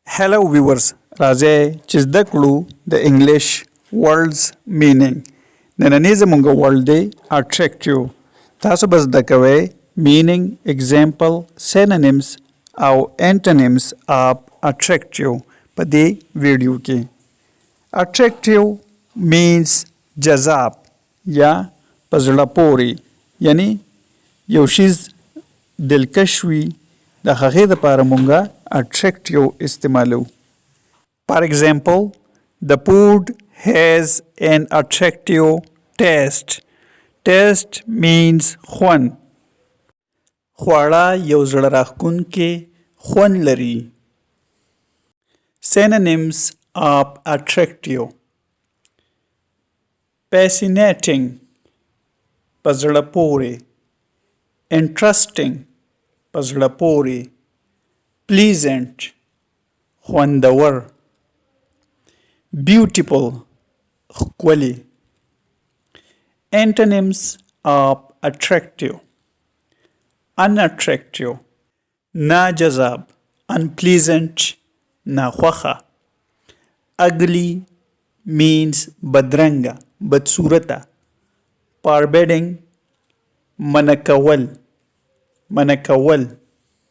Hello viewers, راځئ چې زده کړو د انګلیش words meaning. نننی زموږ word دی attractive. تاسو به زده کوئ meaning, example, synonyms او antonyms of attractive په دې ویډیو کې. Attractive means جذاب یا په زړه پورې یعنی یو شیز دلکش وي د هغې دپاره مونږه attractive استعمالو. For example, the food has an attractive taste. Taste means خوند. خواړه یو زړه راښکونکی خوند لري. Synonyms of attractive: fascinating په زړه پورې، interesting په زړه پورې، pleasant خوندور، beautiful ښکلی. Antonyms of attractive: unattractive ناجذاب، unpleasant ناخوښه. Ugly means بدرنګه، بدصورته. Forbidding منع کول، منع کول.